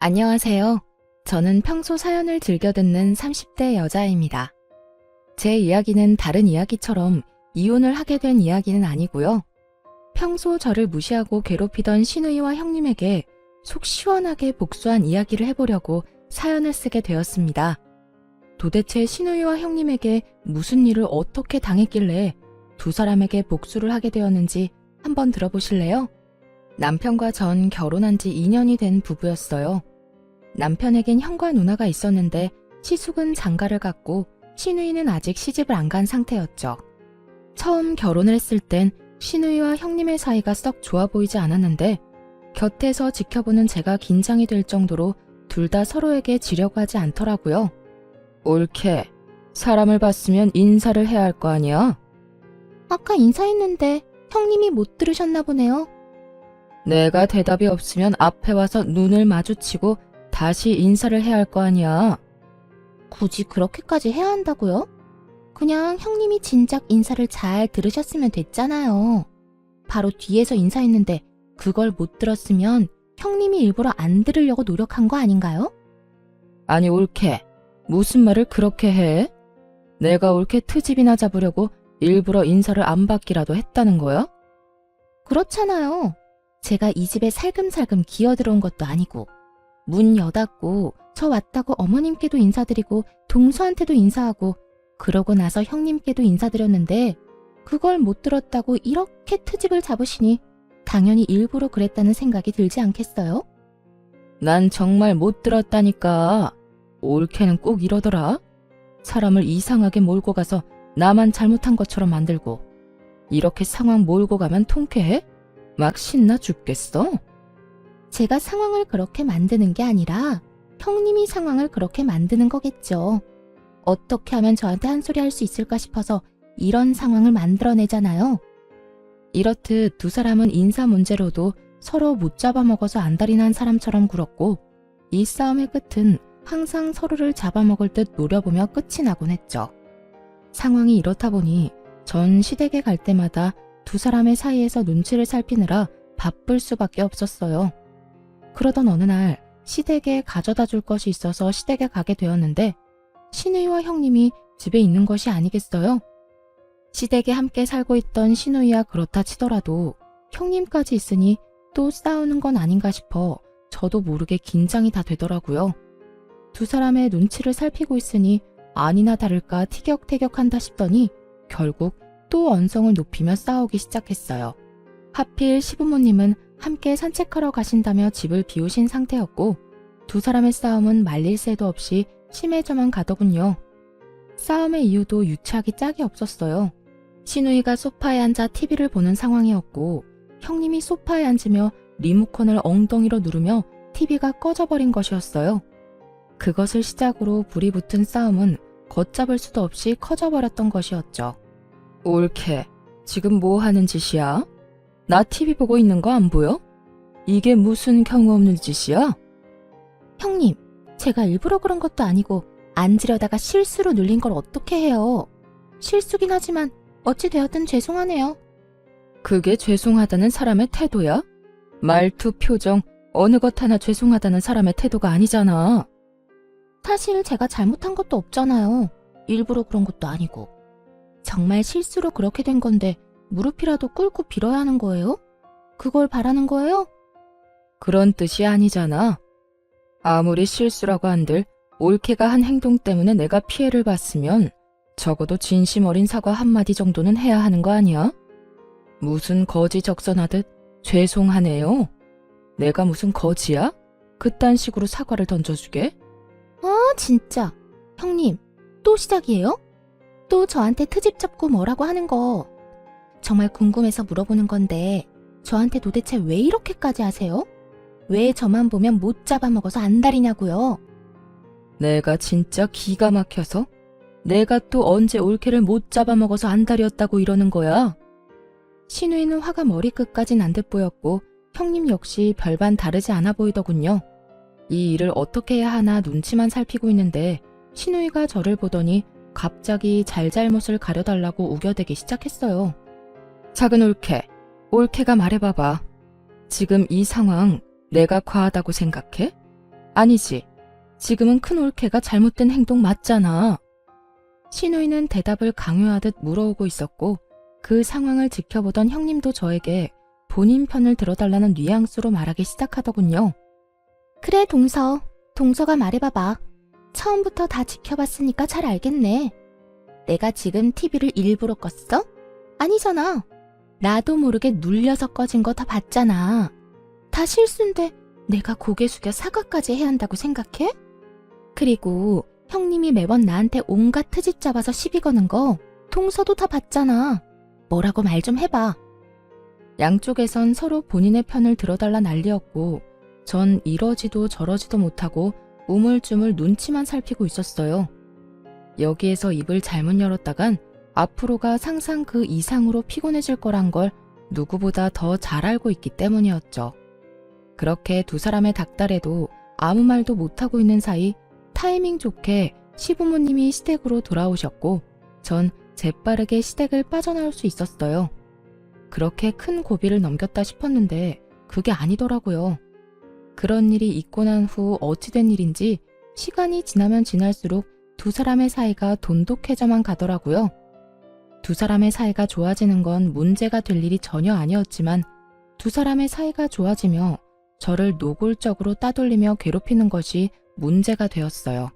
안녕하세요. 저는 평소 사연을 즐겨 듣는 30대 여자입니다. 제 이야기는 다른 이야기처럼 이혼을 하게 된 이야기는 아니고요. 평소 저를 무시하고 괴롭히던 시누이와 형님에게 속 시원하게 복수한 이야기를 해보려고 사연을 쓰게 되었습니다. 도대체 시누이와 형님에게 무슨 일을 어떻게 당했길래 두 사람에게 복수를 하게 되었는지 한번 들어보실래요? 남편과 전 결혼한 지 2년이 된 부부였어요. 남편에겐 형과 누나가 있었는데 시숙은 장가를 갔고 시누이는 아직 시집을 안 간 상태였죠. 처음 결혼을 했을 땐 시누이와 형님의 사이가 썩 좋아 보이지 않았는데 곁에서 지켜보는 제가 긴장이 될 정도로 둘 다 서로에게 지려고 하지 않더라고요. 옳게. 사람을 봤으면 인사를 해야 할 거 아니야? 아까 인사했는데 형님이 못 들으셨나 보네요. 내가 대답이 없으면 앞에 와서 눈을 마주치고 다시 인사를 해야 할 거 아니야. 굳이 그렇게까지 해야 한다고요? 그냥 형님이 진작 인사를 잘 들으셨으면 됐잖아요. 바로 뒤에서 인사했는데 그걸 못 들었으면 형님이 일부러 안 들으려고 노력한 거 아닌가요? 아니 옳게. 무슨 말을 그렇게 해? 내가 옳게 트집이나 잡으려고 일부러 인사를 안 받기라도 했다는 거야? 그렇잖아요. 제가 이 집에 살금살금 기어들어온 것도 아니고 문 여닫고 저 왔다고 어머님께도 인사드리고 동서한테도 인사하고 그러고 나서 형님께도 인사드렸는데 그걸 못 들었다고 이렇게 트집을 잡으시니 당연히 일부러 그랬다는 생각이 들지 않겠어요? 난 정말 못 들었다니까. 옳게는 꼭 이러더라. 사람을 이상하게 몰고 가서 나만 잘못한 것처럼 만들고 이렇게 상황 몰고 가면 통쾌해? 막 신나 죽겠어? 제가 상황을 그렇게 만드는 게 아니라 형님이 상황을 그렇게 만드는 거겠죠. 어떻게 하면 저한테 한 소리 할 수 있을까 싶어서 이런 상황을 만들어내잖아요. 이렇듯 두 사람은 인사 문제로도 서로 못 잡아먹어서 안달이 난 사람처럼 굴었고 이 싸움의 끝은 항상 서로를 잡아먹을 듯 노려보며 끝이 나곤 했죠. 상황이 이렇다 보니 전 시댁에 갈 때마다 두 사람의 사이에서 눈치를 살피느라 바쁠 수밖에 없었어요. 그러던 어느 날 시댁에 가져다 줄 것이 있어서 시댁에 가게 되었는데 시누이와 형님이 집에 있는 것이 아니겠어요? 시댁에 함께 살고 있던 시누이야 그렇다 치더라도 형님까지 있으니 또 싸우는 건 아닌가 싶어 저도 모르게 긴장이 다 되더라고요. 두 사람의 눈치를 살피고 있으니 아니나 다를까 티격태격한다 싶더니 결국 또 언성을 높이며 싸우기 시작했어요. 하필 시부모님은 함께 산책하러 가신다며 집을 비우신 상태였고 두 사람의 싸움은 말릴 새도 없이 심해져만 가더군요. 싸움의 이유도 유치하기 짝이 없었어요. 시누이가 소파에 앉아 TV를 보는 상황이었고 형님이 소파에 앉으며 리모컨을 엉덩이로 누르며 TV가 꺼져버린 것이었어요. 그것을 시작으로 불이 붙은 싸움은 걷잡을 수도 없이 커져버렸던 것이었죠. 옳게. 지금 뭐 하는 짓이야? 나 TV 보고 있는 거 안 보여? 이게 무슨 경우 없는 짓이야? 형님, 제가 일부러 그런 것도 아니고 앉으려다가 실수로 눌린 걸 어떻게 해요? 실수긴 하지만 어찌 되었든 죄송하네요. 그게 죄송하다는 사람의 태도야? 말투, 표정, 어느 것 하나 죄송하다는 사람의 태도가 아니잖아. 사실 제가 잘못한 것도 없잖아요. 일부러 그런 것도 아니고. 정말 실수로 그렇게 된 건데 무릎이라도 꿇고 빌어야 하는 거예요? 그걸 바라는 거예요? 그런 뜻이 아니잖아. 아무리 실수라고 한들 옳게가 한 행동 때문에 내가 피해를 봤으면 적어도 진심 어린 사과 한마디 정도는 해야 하는 거 아니야? 무슨 거지 적선하듯 죄송하네요. 내가 무슨 거지야? 그딴 식으로 사과를 던져주게? 아 진짜. 형님 또 시작이에요? 또 저한테 트집 잡고 뭐라고 하는 거. 정말 궁금해서 물어보는 건데 저한테 도대체 왜 이렇게까지 하세요? 왜 저만 보면 못 잡아먹어서 안달이냐고요? 내가 진짜 기가 막혀서? 내가 또 언제 올케를 못 잡아먹어서 안달이었다고 이러는 거야? 시누이는 화가 머리끝까지 난 듯 보였고 형님 역시 별반 다르지 않아 보이더군요. 이 일을 어떻게 해야 하나 눈치만 살피고 있는데 시누이가 저를 보더니 갑자기 잘잘못을 가려달라고 우겨대기 시작했어요. 작은 올케가 말해봐봐. 지금 이 상황 내가 과하다고 생각해? 아니지. 지금은 큰 올케가 잘못된 행동 맞잖아. 신우이는 대답을 강요하듯 물어오고 있었고 그 상황을 지켜보던 형님도 저에게 본인 편을 들어달라는 뉘앙스로 말하기 시작하더군요. 그래 동서. 동서가 말해봐봐. 처음부터 다 지켜봤으니까 잘 알겠네. 내가 지금 TV를 일부러 껐어? 아니잖아. 나도 모르게 눌려서 꺼진 거 다 봤잖아. 다 실수인데 내가 고개 숙여 사과까지 해야 한다고 생각해? 그리고 형님이 매번 나한테 온갖 트집 잡아서 시비 거는 거 동서도 다 봤잖아. 뭐라고 말 좀 해봐. 양쪽에선 서로 본인의 편을 들어달라 난리였고 전 이러지도 저러지도 못하고 우물쭈물 눈치만 살피고 있었어요. 여기에서 입을 잘못 열었다간 앞으로가 상상 그 이상으로 피곤해질 거란 걸 누구보다 더 잘 알고 있기 때문이었죠. 그렇게 두 사람의 닥달에도 아무 말도 못하고 있는 사이 타이밍 좋게 시부모님이 시댁으로 돌아오셨고 전 재빠르게 시댁을 빠져나올 수 있었어요. 그렇게 큰 고비를 넘겼다 싶었는데 그게 아니더라고요. 그런 일이 있고 난 후 어찌된 일인지 시간이 지나면 지날수록 두 사람의 사이가 돈독해져만 가더라고요. 두 사람의 사이가 좋아지는 건 문제가 될 일이 전혀 아니었지만 두 사람의 사이가 좋아지며 저를 노골적으로 따돌리며 괴롭히는 것이 문제가 되었어요.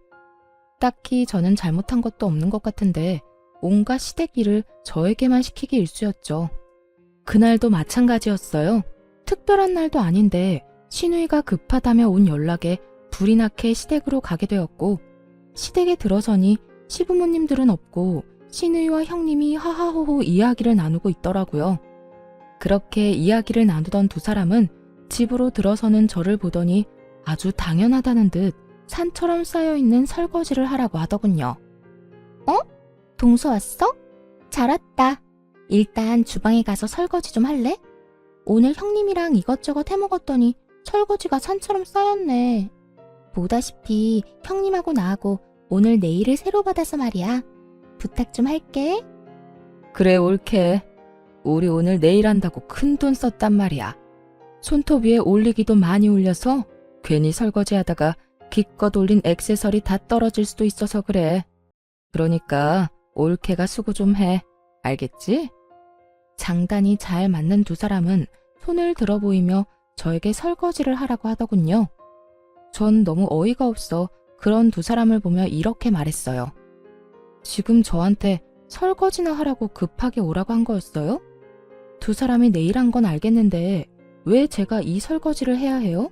딱히 저는 잘못한 것도 없는 것 같은데 온갖 시댁 일을 저에게만 시키기 일쑤였죠. 그날도 마찬가지였어요. 특별한 날도 아닌데 신우이가 급하다며 온 연락에 불이 나게 시댁으로 가게 되었고 시댁에 들어서니 시부모님들은 없고 신우이와 형님이 하하호호 이야기를 나누고 있더라고요. 그렇게 이야기를 나누던 두 사람은 집으로 들어서는 저를 보더니 아주 당연하다는 듯 산처럼 쌓여있는 설거지를 하라고 하더군요. 어? 동서 왔어? 잘 왔다. 일단 주방에 가서 설거지 좀 할래? 오늘 형님이랑 이것저것 해먹었더니 설거지가 산처럼 쌓였네. 보다시피 형님하고 나하고 오늘 네일을 새로 받아서 말이야. 부탁 좀 할게. 그래 옳게. 우리 오늘 네일 한다고 큰돈 썼단 말이야. 손톱 위에 올리기도 많이 올려서 괜히 설거지하다가 기껏 올린 액세서리 다 떨어질 수도 있어서 그래. 그러니까 옳게가 수고 좀 해. 알겠지? 장단이 잘 맞는 두 사람은 손을 들어 보이며 저에게 설거지를 하라고 하더군요. 전 너무 어이가 없어 그런 두 사람을 보며 이렇게 말했어요. 지금 저한테 설거지나 하라고 급하게 오라고 한 거였어요? 두 사람이 내일 한 건 알겠는데 왜 제가 이 설거지를 해야 해요?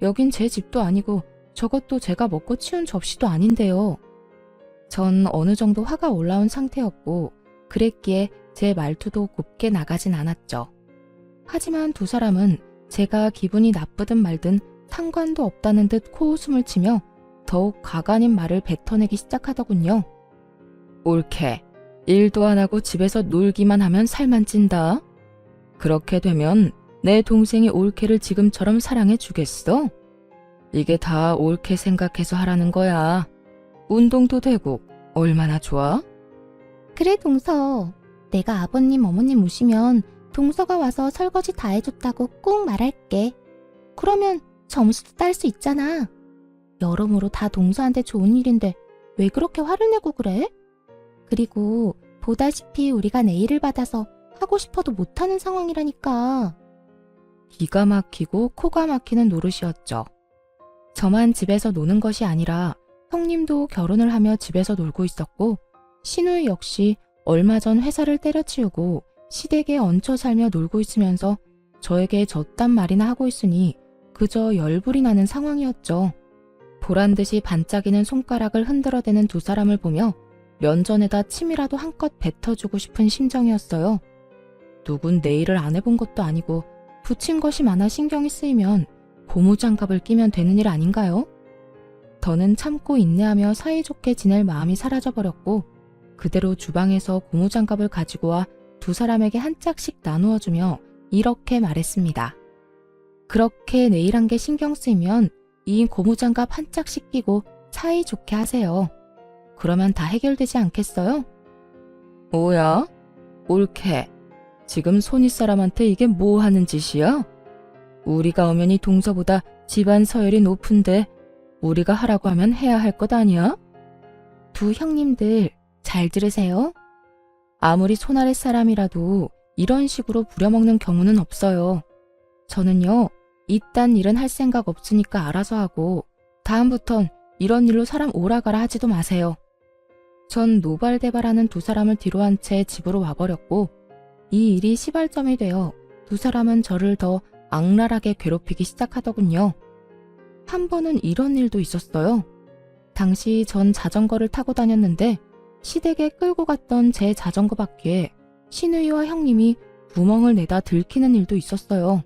여긴 제 집도 아니고 저것도 제가 먹고 치운 접시도 아닌데요. 전 어느 정도 화가 올라온 상태였고 그랬기에 제 말투도 곱게 나가진 않았죠. 하지만 두 사람은 제가 기분이 나쁘든 말든 상관도 없다는 듯 코웃음을 치며 더욱 가관인 말을 뱉어내기 시작하더군요. 옳게. 일도 안 하고 집에서 놀기만 하면 살만 찐다. 그렇게 되면 내 동생이 옳게를 지금처럼 사랑해 주겠어? 이게 다 옳게 생각해서 하라는 거야. 운동도 되고 얼마나 좋아? 그래 동서. 내가 아버님 어머님 오시면 동서가 와서 설거지 다 해줬다고 꼭 말할게. 그러면 점수도 딸 수 있잖아. 여러모로 다 동서한테 좋은 일인데 왜 그렇게 화를 내고 그래? 그리고 보다시피 우리가 네일을 받아서 하고 싶어도 못하는 상황이라니까. 기가 막히고 코가 막히는 노릇이었죠. 저만 집에서 노는 것이 아니라 형님도 결혼을 하며 집에서 놀고 있었고 신우 역시 얼마 전 회사를 때려치우고 시댁에 얹혀 살며 놀고 있으면서 저에게 저딴 말이나 하고 있으니 그저 열불이 나는 상황이었죠. 보란듯이 반짝이는 손가락을 흔들어대는 두 사람을 보며 면전에다 침이라도 한껏 뱉어주고 싶은 심정이었어요. 누군 네일을 안 해본 것도 아니고 붙인 것이 많아 신경이 쓰이면 고무장갑을 끼면 되는 일 아닌가요? 더는 참고 인내하며 사이좋게 지낼 마음이 사라져버렸고 그대로 주방에서 고무장갑을 가지고 와 두 사람에게 한 짝씩 나누어주며 이렇게 말했습니다. 그렇게 네일한 게 신경 쓰이면 이 고무장갑 한 짝씩 끼고 사이좋게 하세요. 그러면 다 해결되지 않겠어요? 뭐야? 옳게. 지금 손윗사람한테 이게 뭐 하는 짓이야? 우리가 엄연히 동서보다 집안 서열이 높은데 우리가 하라고 하면 해야 할 것 아니야? 두 형님들 잘 들으세요. 아무리 손아랫 사람이라도 이런 식으로 부려먹는 경우는 없어요. 저는요, 이딴 일은 할 생각 없으니까 알아서 하고 다음부턴 이런 일로 사람 오라가라 하지도 마세요. 전 노발대발하는 두 사람을 뒤로 한 채 집으로 와버렸고 이 일이 시발점이 되어 두 사람은 저를 더 악랄하게 괴롭히기 시작하더군요. 한 번은 이런 일도 있었어요. 당시 전 자전거를 타고 다녔는데 시댁에 끌고 갔던 제 자전거 바퀴에 시누이와 형님이 구멍을 내다 들키는 일도 있었어요.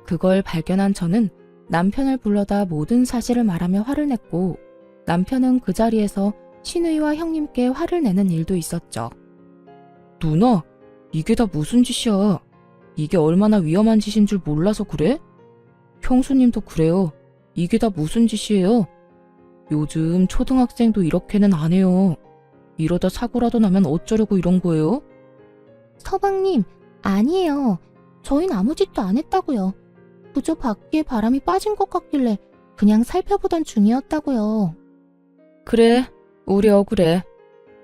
그걸 발견한 저는 남편을 불러다 모든 사실을 말하며 화를 냈고 남편은 그 자리에서 시누이와 형님께 화를 내는 일도 있었죠. 누나, 이게 다 무슨 짓이야? 이게 얼마나 위험한 짓인 줄 몰라서 그래? 형수님도 그래요. 이게 다 무슨 짓이에요? 요즘 초등학생도 이렇게는 안 해요. 이러다 사고라도 나면 어쩌려고 이런 거예요? 서방님, 아니에요. 저흰 아무 짓도 안 했다고요. 그저 바퀴에 바람이 빠진 것 같길래 그냥 살펴보던 중이었다고요. 그래, 우리 억울해.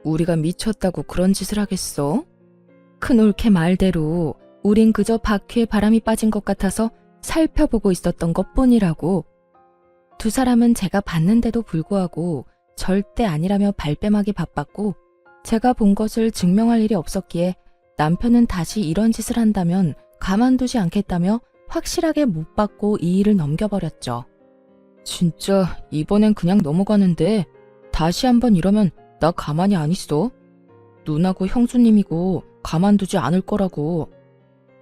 우리가 미쳤다고 그런 짓을 하겠어? 큰올케 말대로 우린 그저 바퀴에 바람이 빠진 것 같아서 살펴보고 있었던 것뿐이라고. 두 사람은 제가 봤는데도 불구하고 절대 아니라며 발뺌하기 바빴고 제가 본 것을 증명할 일이 없었기에 남편은 다시 이런 짓을 한다면 가만두지 않겠다며 확실하게 못 받고 이 일을 넘겨버렸죠. 진짜 이번엔 그냥 넘어가는데 다시 한번 이러면 나 가만히 안 있어. 누나고 형수님이고 가만두지 않을 거라고.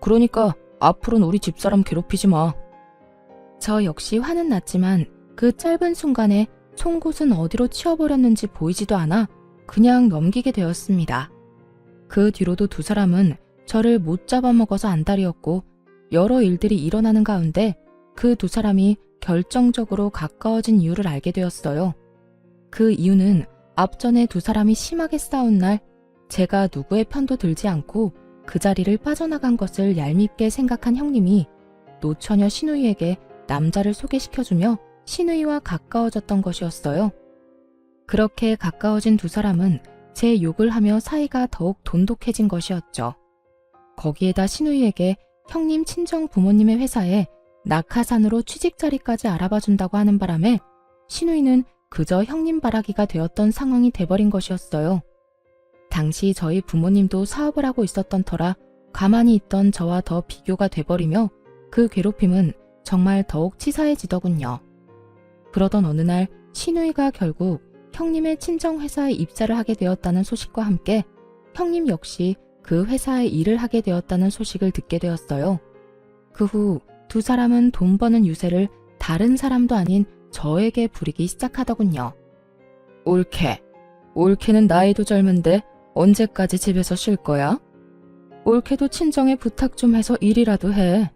그러니까 앞으로는 우리 집사람 괴롭히지 마. 저 역시 화는 났지만 그 짧은 순간에 송곳은 어디로 치워버렸는지 보이지도 않아 그냥 넘기게 되었습니다. 그 뒤로도 두 사람은 저를 못 잡아먹어서 안달이었고 여러 일들이 일어나는 가운데 그 두 사람이 결정적으로 가까워진 이유를 알게 되었어요. 그 이유는 앞전에 두 사람이 심하게 싸운 날 제가 누구의 편도 들지 않고 그 자리를 빠져나간 것을 얄밉게 생각한 형님이 노처녀 시누이에게 남자를 소개시켜주며 시누이와 가까워졌던 것이었어요. 그렇게 가까워진 두 사람은 제 욕을 하며 사이가 더욱 돈독해진 것이었죠. 거기에다 시누이에게 형님 친정 부모님의 회사에 낙하산으로 취직 자리까지 알아봐준다고 하는 바람에 시누이는 그저 형님 바라기가 되었던 상황이 돼버린 것이었어요. 당시 저희 부모님도 사업을 하고 있었던 터라 가만히 있던 저와 더 비교가 돼버리며 그 괴롭힘은 정말 더욱 치사해지더군요. 그러던 어느 날 시누이가 결국 형님의 친정회사에 입사를 하게 되었다는 소식과 함께 형님 역시 그 회사에 일을 하게 되었다는 소식을 듣게 되었어요. 그 후 두 사람은 돈 버는 유세를 다른 사람도 아닌 저에게 부리기 시작하더군요. 올케는 나이도 젊은데 언제까지 집에서 쉴 거야? 올케도 친정에 부탁 좀 해서 일이라도 해.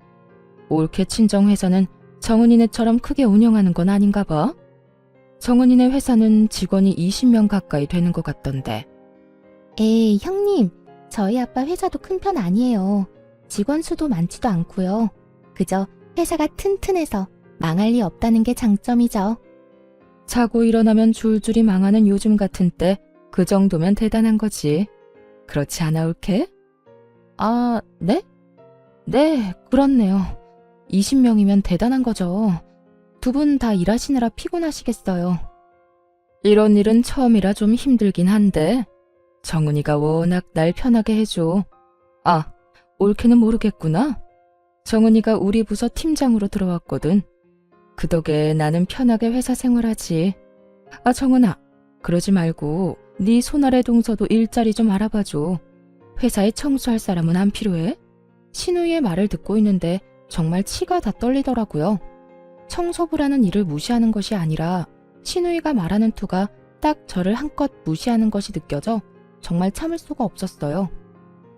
올케 친정 회사는 정은이네처럼 크게 운영하는 건 아닌가 봐. 정은이네 회사는 직원이 20명 가까이 되는 것 같던데. 에이, 형님. 저희 아빠 회사도 큰 편 아니에요. 직원 수도 많지도 않고요. 그저 회사가 튼튼해서 망할 리 없다는 게 장점이죠. 자고 일어나면 줄줄이 망하는 요즘 같은 때 그 정도면 대단한 거지. 그렇지 않아, 올케? 아, 네? 네, 그렇네요. 20명이면 대단한 거죠. 두 분 다 일하시느라 피곤하시겠어요. 이런 일은 처음이라 좀 힘들긴 한데 정은이가 워낙 날 편하게 해줘. 아, 올케는 모르겠구나. 정은이가 우리 부서 팀장으로 들어왔거든. 그 덕에 나는 편하게 회사 생활하지. 아, 정은아, 그러지 말고 네 손아래 동서도 일자리 좀 알아봐줘. 회사에 청소할 사람은 안 필요해? 신우이의 말을 듣고 있는데 정말 치가 다 떨리더라고요. 청소부라는 일을 무시하는 것이 아니라 신우이가 말하는 투가 딱 저를 한껏 무시하는 것이 느껴져 정말 참을 수가 없었어요.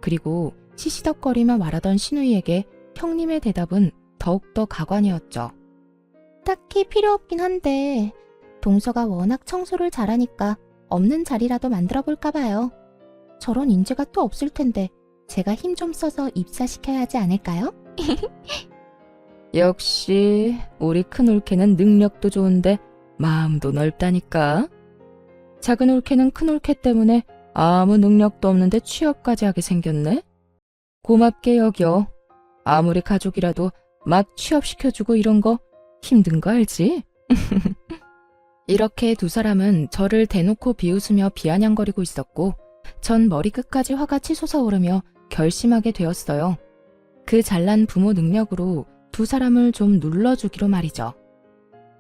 그리고 시시덕거리며 말하던 신우이에게 형님의 대답은 더욱더 가관이었죠. 딱히 필요 없긴 한데 동서가 워낙 청소를 잘하니까 없는 자리라도 만들어 볼까 봐요. 저런 인재가 또 없을 텐데 제가 힘 좀 써서 입사시켜야 하지 않을까요? 역시 우리 큰올케는 능력도 좋은데 마음도 넓다니까. 작은 올케는 큰 올케 때문에 아무 능력도 없는데 취업까지 하게 생겼네. 고맙게 여겨. 아무리 가족이라도 막 취업시켜주고 이런 거 힘든 거 알지? 이렇게 두 사람은 저를 대놓고 비웃으며 비아냥거리고 있었고 전 머리끝까지 화가 치솟아 오르며 결심하게 되었어요. 그 잘난 부모 능력으로 두 사람을 좀 눌러주기로 말이죠.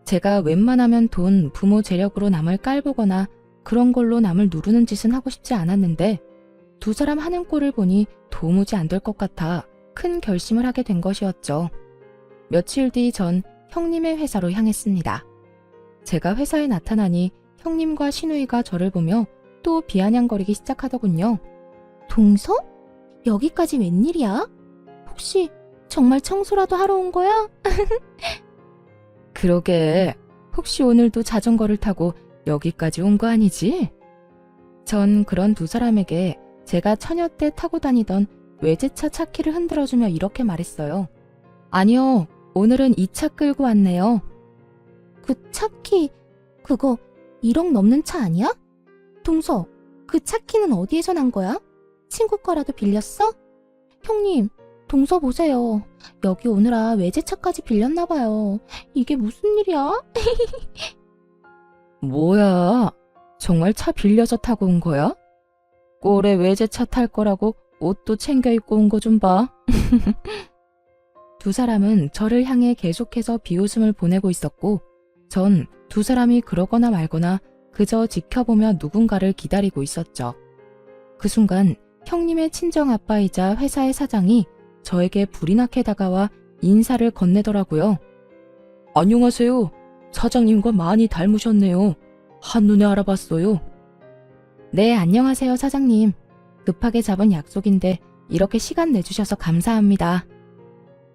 제가 웬만하면 돈, 부모 재력으로 남을 깔보거나 그런 걸로 남을 누르는 짓은 하고 싶지 않았는데 두 사람 하는 꼴을 보니 도무지 안 될 것 같아 큰 결심을 하게 된 것이었죠. 며칠 뒤 전 형님의 회사로 향했습니다. 제가 회사에 나타나니 형님과 신우이가 저를 보며 또 비아냥거리기 시작하더군요. 동서? 여기까지 웬일이야? 혹시 정말 청소라도 하러 온 거야? 그러게, 혹시 오늘도 자전거를 타고 여기까지 온 거 아니지? 전 그런 두 사람에게 제가 처녀 때 타고 다니던 외제차 차키를 흔들어주며 이렇게 말했어요. 아니요, 오늘은 이 차 끌고 왔네요. 그 차키, 그거 1억 넘는 차 아니야? 동서, 그 차키는 어디에서 난 거야? 친구 거라도 빌렸어? 형님, 동서 보세요. 여기 오느라 외제차까지 빌렸나 봐요. 이게 무슨 일이야? 뭐야, 정말 차 빌려서 타고 온 거야? 꼴에 외제차 탈 거라고 옷도 챙겨 입고 온 거 좀 봐. 두 사람은 저를 향해 계속해서 비웃음을 보내고 있었고 전 두 사람이 그러거나 말거나 그저 지켜보며 누군가를 기다리고 있었죠. 그 순간 형님의 친정아빠이자 회사의 사장이 저에게 불이 나게 다가와 인사를 건네더라고요. 안녕하세요. 사장님과 많이 닮으셨네요. 한눈에 알아봤어요. 네, 안녕하세요, 사장님. 급하게 잡은 약속인데 이렇게 시간 내주셔서 감사합니다.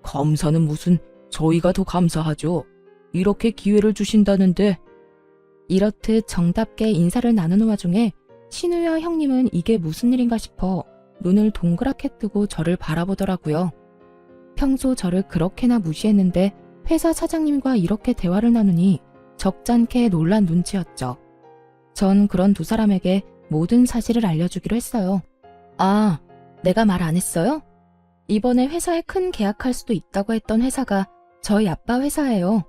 감사는 무슨, 저희가 더 감사하죠. 이렇게 기회를 주신다는데. 이렇듯 정답게 인사를 나누는 와중에 신우와 형님은 이게 무슨 일인가 싶어 눈을 동그랗게 뜨고 저를 바라보더라고요. 평소 저를 그렇게나 무시했는데 회사 사장님과 이렇게 대화를 나누니 적잖게 놀란 눈치였죠. 전 그런 두 사람에게 모든 사실을 알려주기로 했어요. 아, 내가 말 안 했어요? 이번에 회사에 큰 계약할 수도 있다고 했던 회사가 저희 아빠 회사예요.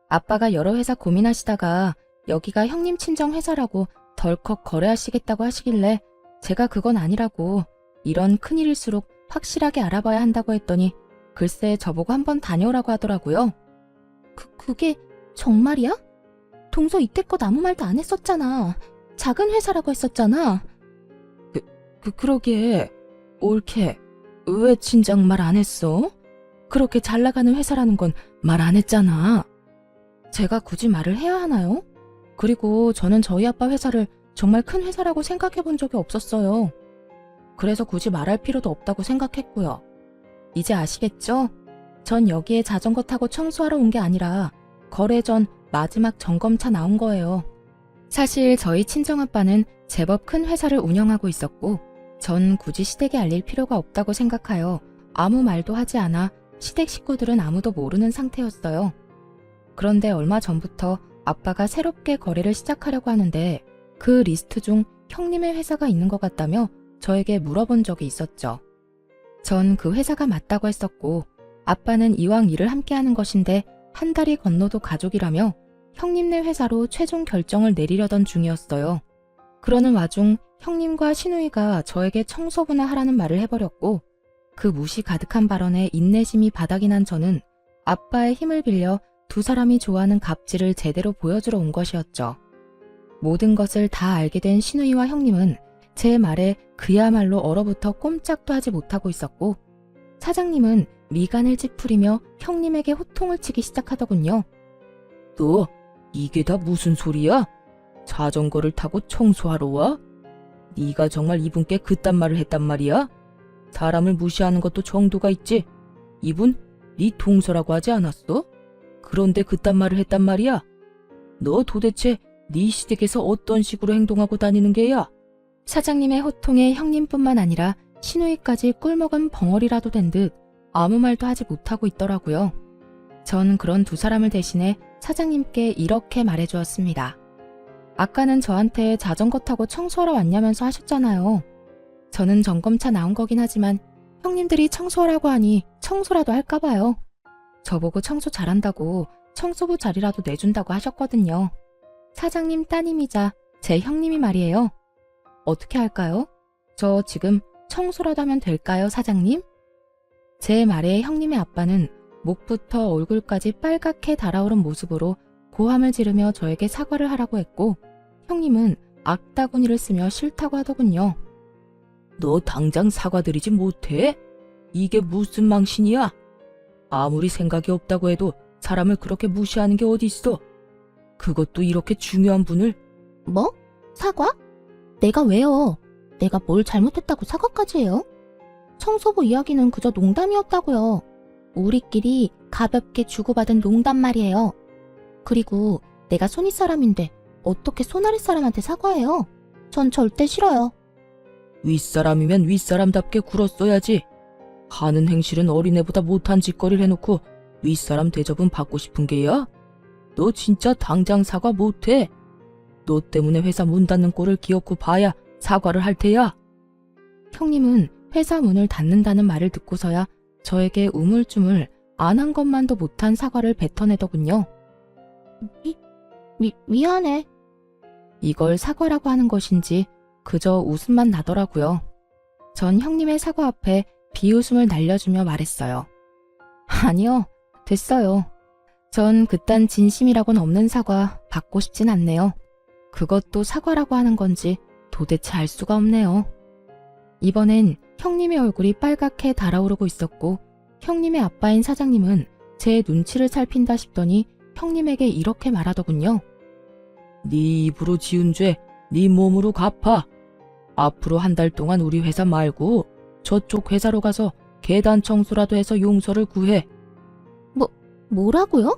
아빠가 여러 회사 고민하시다가 여기가 형님 친정 회사라고 덜컥 거래하시겠다고 하시길래 제가 그건 아니라고 이런 큰일일수록 확실하게 알아봐야 한다고 했더니 글쎄 저보고 한번 다녀오라고 하더라고요. 그게 정말이야? 동서 이때껏 아무 말도 안 했었잖아. 작은 회사라고 했었잖아. 그러게, 옳게, 왜 진작 말 안 했어? 그렇게 잘 나가는 회사라는 건 말 안 했잖아. 제가 굳이 말을 해야 하나요? 그리고 저는 저희 아빠 회사를 정말 큰 회사라고 생각해 본 적이 없었어요. 그래서 굳이 말할 필요도 없다고 생각했고요. 이제 아시겠죠? 전 여기에 자전거 타고 청소하러 온 게 아니라 거래 전 마지막 점검차 나온 거예요. 사실 저희 친정아빠는 제법 큰 회사를 운영하고 있었고 전 굳이 시댁에 알릴 필요가 없다고 생각하여 아무 말도 하지 않아 시댁 식구들은 아무도 모르는 상태였어요. 그런데 얼마 전부터 아빠가 새롭게 거래를 시작하려고 하는데 그 리스트 중 형님의 회사가 있는 것 같다며 저에게 물어본 적이 있었죠. 전 그 회사가 맞다고 했었고 아빠는 이왕 일을 함께 하는 것인데 한 달이 건너도 가족이라며 형님네 회사로 최종 결정을 내리려던 중이었어요. 그러는 와중 형님과 신우이가 저에게 청소부나 하라는 말을 해버렸고 그 무시 가득한 발언에 인내심이 바닥이 난 저는 아빠의 힘을 빌려 두 사람이 좋아하는 갑질을 제대로 보여주러 온 것이었죠. 모든 것을 다 알게 된 신우이와 형님은 제 말에 그야말로 얼어붙어 꼼짝도 하지 못하고 있었고 사장님은 미간을 찌푸리며 형님에게 호통을 치기 시작하더군요. 너 이게 다 무슨 소리야? 자전거를 타고 청소하러 와? 네가 정말 이분께 그딴 말을 했단 말이야? 사람을 무시하는 것도 정도가 있지. 이분 네 동서라고 하지 않았어? 그런데 그딴 말을 했단 말이야? 너 도대체 네 시댁에서 어떤 식으로 행동하고 다니는 게야? 사장님의 호통에 형님뿐만 아니라 신우이까지 꿀먹은 벙어리라도 된 듯 아무 말도 하지 못하고 있더라고요. 전 그런 두 사람을 대신해 사장님께 이렇게 말해주었습니다. 아까는 저한테 자전거 타고 청소하러 왔냐면서 하셨잖아요. 저는 점검차 나온 거긴 하지만 형님들이 청소하라고 하니 청소라도 할까봐요. 저보고 청소 잘한다고 청소부 자리라도 내준다고 하셨거든요. 사장님 따님이자 제 형님이 말이에요. 어떻게 할까요? 저 지금 청소라도 하면 될까요, 사장님? 제 말에 형님의 아빠는 목부터 얼굴까지 빨갛게 달아오른 모습으로 고함을 지르며 저에게 사과를 하라고 했고, 형님은 악다구니를 쓰며 싫다고 하더군요. 너 당장 사과드리지 못해? 이게 무슨 망신이야? 아무리 생각이 없다고 해도 사람을 그렇게 무시하는 게 어딨어? 그것도 이렇게 중요한 분을. 뭐? 사과? 내가 왜요? 내가 뭘 잘못했다고 사과까지 해요? 청소부 이야기는 그저 농담이었다고요. 우리끼리 가볍게 주고받은 농담 말이에요. 그리고 내가 손윗 사람인데 어떻게 손아랫 사람한테 사과해요? 전 절대 싫어요. 윗사람이면 윗사람답게 굴었어야지. 하는 행실은 어린애보다 못한 짓거리를 해놓고 윗사람 대접은 받고 싶은 게야? 너 진짜 당장 사과 못해? 너 때문에 회사 문 닫는 꼴을 기어코 봐야 사과를 할 테야. 형님은 회사 문을 닫는다는 말을 듣고서야 저에게 우물쭈물 안 한 것만도 못한 사과를 뱉어내더군요. 미안해. 이걸 사과라고 하는 것인지 그저 웃음만 나더라고요. 전 형님의 사과 앞에 비웃음을 날려주며 말했어요. 아니요, 됐어요. 전 그딴 진심이라고는 없는 사과 받고 싶진 않네요. 그것도 사과라고 하는 건지 도대체 알 수가 없네요. 이번엔 형님의 얼굴이 빨갛게 달아오르고 있었고, 형님의 아빠인 사장님은 제 눈치를 살핀다 싶더니 형님에게 이렇게 말하더군요. 네 입으로 지은 죄 네 몸으로 갚아. 앞으로 한 달 동안 우리 회사 말고 저쪽 회사로 가서 계단 청소라도 해서 용서를 구해. 뭐라고요?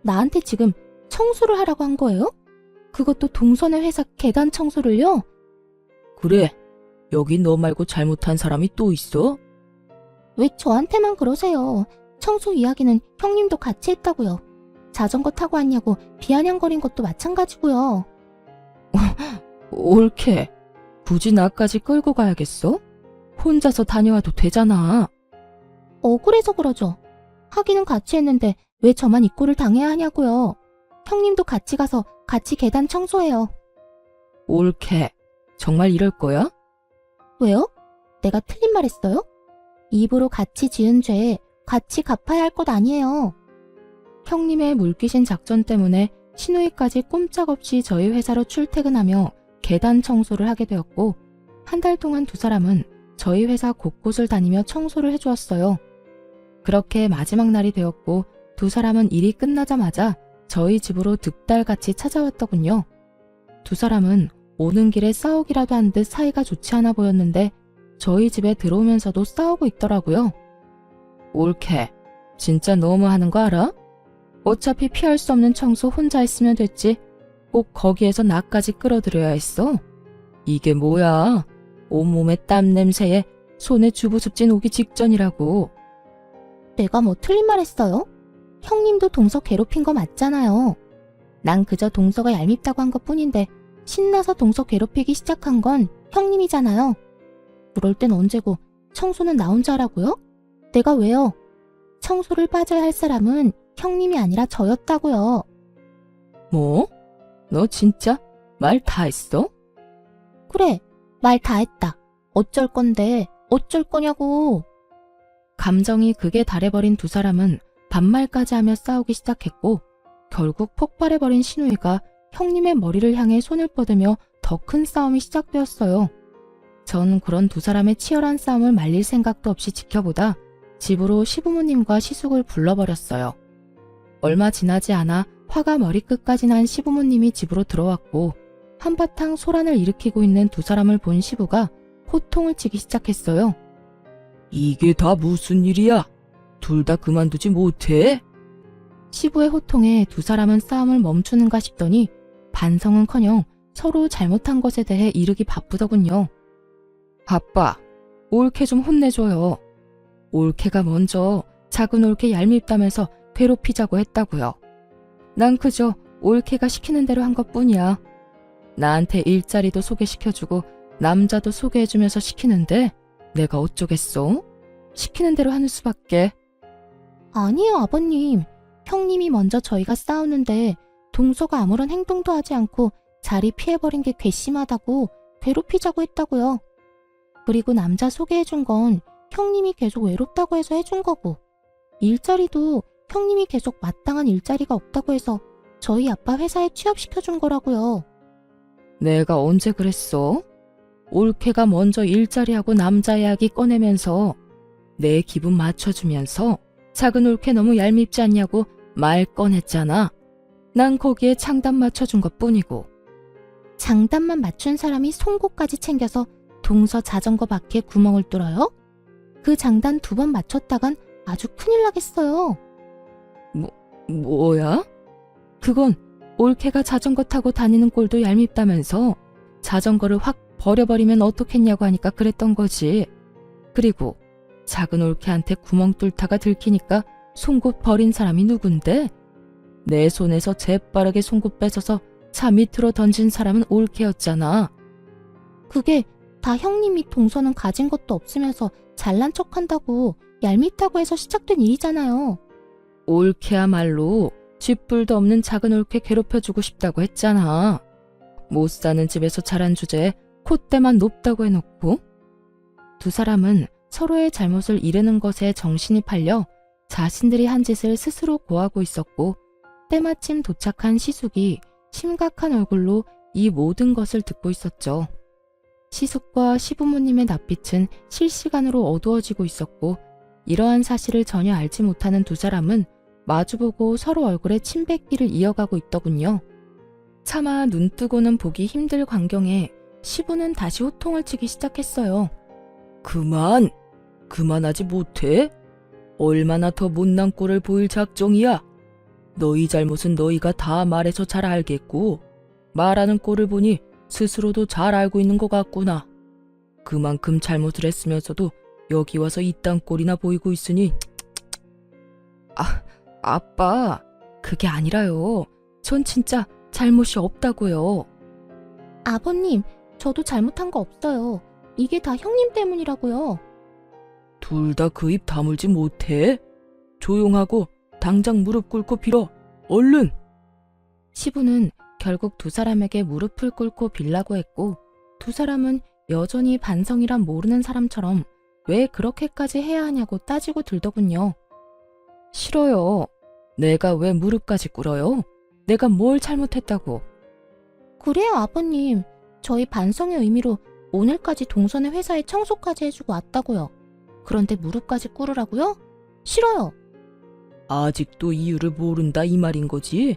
나한테 지금 청소를 하라고 한 거예요? 그것도 동선의 회사 계단 청소를요? 그래, 여기 너 말고 잘못한 사람이 또 있어? 왜 저한테만 그러세요? 청소 이야기는 형님도 같이 했다고요. 자전거 타고 왔냐고 비아냥거린 것도 마찬가지고요. 옳게. 굳이 나까지 끌고 가야겠어? 혼자서 다녀와도 되잖아. 억울해서 그러죠. 하기는 같이 했는데 왜 저만 이 꼴을 당해야 하냐고요. 형님도 같이 가서 같이 계단 청소해요. 옳게. 정말 이럴 거야? 왜요? 내가 틀린 말 했어요? 입으로 같이 지은 죄 같이 갚아야 할 것 아니에요. 형님의 물귀신 작전 때문에 신우이까지 꼼짝없이 저희 회사로 출퇴근하며 계단 청소를 하게 되었고, 한 달 동안 두 사람은 저희 회사 곳곳을 다니며 청소를 해주었어요. 그렇게 마지막 날이 되었고, 두 사람은 일이 끝나자마자 저희 집으로 득달같이 찾아왔더군요. 두 사람은 오는 길에 싸우기라도 한 듯 사이가 좋지 않아 보였는데 저희 집에 들어오면서도 싸우고 있더라고요. 옳게. 진짜 너무하는 거 알아? 어차피 피할 수 없는 청소 혼자 했으면 됐지. 꼭 거기에서 나까지 끌어들여야 했어. 이게 뭐야? 온몸에 땀 냄새에 손에 주부습진 오기 직전이라고. 내가 뭐 틀린 말 했어요? 형님도 동서 괴롭힌 거 맞잖아요. 난 그저 동서가 얄밉다고 한 것뿐인데 신나서 동서 괴롭히기 시작한 건 형님이잖아요. 그럴 땐 언제고 청소는 나 혼자 하라고요? 내가 왜요? 청소를 빠져야 할 사람은 형님이 아니라 저였다고요. 뭐? 너 진짜 말 다 했어? 그래, 말 다 했다. 어쩔 건데, 어쩔 거냐고. 감정이 극에 달해버린 두 사람은 반말까지 하며 싸우기 시작했고, 결국 폭발해버린 신우이가 형님의 머리를 향해 손을 뻗으며 더 큰 싸움이 시작되었어요. 전 그런 두 사람의 치열한 싸움을 말릴 생각도 없이 지켜보다 집으로 시부모님과 시숙을 불러버렸어요. 얼마 지나지 않아 화가 머리끝까지 난 시부모님이 집으로 들어왔고, 한바탕 소란을 일으키고 있는 두 사람을 본 시부가 호통을 치기 시작했어요. 이게 다 무슨 일이야? 둘 다 그만두지 못해? 시부의 호통에 두 사람은 싸움을 멈추는가 싶더니 반성은커녕 서로 잘못한 것에 대해 이르기 바쁘더군요. 아빠, 올케 좀 혼내줘요. 올케가 먼저 작은 올케 얄밉다면서 괴롭히자고 했다고요. 난 그저 올케가 시키는 대로 한 것뿐이야. 나한테 일자리도 소개시켜주고 남자도 소개해주면서 시키는데 내가 어쩌겠어? 시키는 대로 하는 수밖에. 아니에요, 아버님. 형님이 먼저 저희가 싸우는데 동서가 아무런 행동도 하지 않고 자리 피해버린 게 괘씸하다고 괴롭히자고 했다고요. 그리고 남자 소개해준 건 형님이 계속 외롭다고 해서 해준 거고, 일자리도 형님이 계속 마땅한 일자리가 없다고 해서 저희 아빠 회사에 취업시켜준 거라고요. 내가 언제 그랬어? 올케가 먼저 일자리하고 남자 이야기 꺼내면서 내 기분 맞춰주면서 작은 올케 너무 얄밉지 않냐고 말 꺼냈잖아. 난 거기에 장단 맞춰준 것뿐이고. 장단만 맞춘 사람이 송곳까지 챙겨서 동서 자전거 바퀴에 구멍을 뚫어요? 그 장단 2번 맞췄다간 아주 큰일 나겠어요. 뭐야? 그건 올케가 자전거 타고 다니는 꼴도 얄밉다면서 자전거를 확 버려버리면 어떻겠냐고 하니까 그랬던 거지. 그리고 작은 올케한테 구멍 뚫다가 들키니까 송곳 버린 사람이 누군데? 내 손에서 재빠르게 송곳 뺏어서 차 밑으로 던진 사람은 올케였잖아. 그게 다 형님이 동서는 가진 것도 없으면서 잘난 척한다고 얄밉다고 해서 시작된 일이잖아요. 올케야말로 쥐뿔도 없는 작은 올케 괴롭혀주고 싶다고 했잖아. 못 사는 집에서 자란 주제에 콧대만 높다고 해놓고. 두 사람은 서로의 잘못을 이르는 것에 정신이 팔려 자신들이 한 짓을 스스로 고하고 있었고, 때마침 도착한 시숙이 심각한 얼굴로 이 모든 것을 듣고 있었죠. 시숙과 시부모님의 낯빛은 실시간으로 어두워지고 있었고, 이러한 사실을 전혀 알지 못하는 두 사람은 마주보고 서로 얼굴에 침 뱉기를 이어가고 있더군요. 차마 눈 뜨고는 보기 힘들 광경에 시부는 다시 호통을 치기 시작했어요. 그만하지 못해? 얼마나 더 못난 꼴을 보일 작정이야? 너희 잘못은 너희가 다 말해서 잘 알겠고, 말하는 꼴을 보니 스스로도 잘 알고 있는 것 같구나. 그만큼 잘못을 했으면서도 여기 와서 이딴 꼴이나 보이고 있으니. 아빠, 그게 아니라요. 전 진짜 잘못이 없다고요. 아버님, 저도 잘못한 거 없어요. 이게 다 형님 때문이라고요. 둘 다 그 입 다물지 못해? 조용하고 당장 무릎 꿇고 빌어. 얼른! 시부는 결국 두 사람에게 무릎을 꿇고 빌라고 했고, 두 사람은 여전히 반성이란 모르는 사람처럼 왜 그렇게까지 해야 하냐고 따지고 들더군요. 싫어요. 내가 왜 무릎까지 꿇어요? 내가 뭘 잘못했다고. 그래요, 아버님. 저희 반성의 의미로 오늘까지 동선의 회사에 청소까지 해주고 왔다고요. 그런데 무릎까지 꿇으라고요? 싫어요. 아직도 이유를 모른다 이 말인 거지?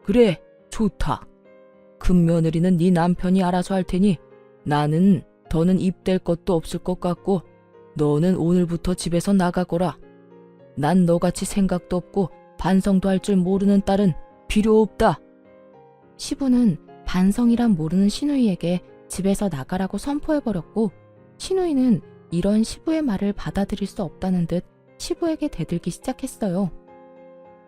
그래, 좋다. 큰 며느리는 네 남편이 알아서 할 테니 나는 더는 입댈 것도 없을 것 같고, 너는 오늘부터 집에서 나가거라. 난 너같이 생각도 없고 반성도 할 줄 모르는 딸은 필요 없다. 시부는 반성이란 모르는 시누이에게 집에서 나가라고 선포해버렸고, 시누이는 이런 시부의 말을 받아들일 수 없다는 듯 시부에게 대들기 시작했어요.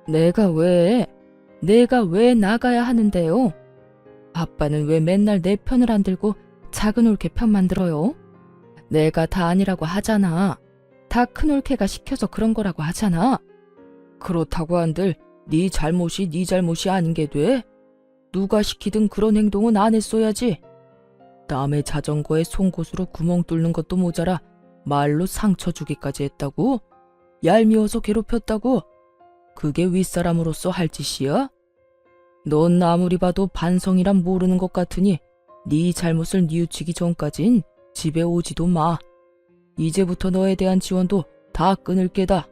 내가 왜 나가야 하는데요? 아빠는 왜 맨날 내 편을 안 들고 작은 올케 편 만들어요? 내가 다 아니라고 하잖아. 다 큰 올케가 시켜서 그런 거라고 하잖아. 그렇다고 한들 네 잘못이 아닌 게 돼? 누가 시키든 그런 행동은 안 했어야지. 남의 자전거에 송곳으로 구멍 뚫는 것도 모자라 말로 상처 주기까지 했다고? 얄미워서 괴롭혔다고? 그게 윗사람으로서 할 짓이야? 넌 아무리 봐도 반성이란 모르는 것 같으니 네 잘못을 뉘우치기 전까진 집에 오지도 마. 이제부터 너에 대한 지원도 다 끊을 게다.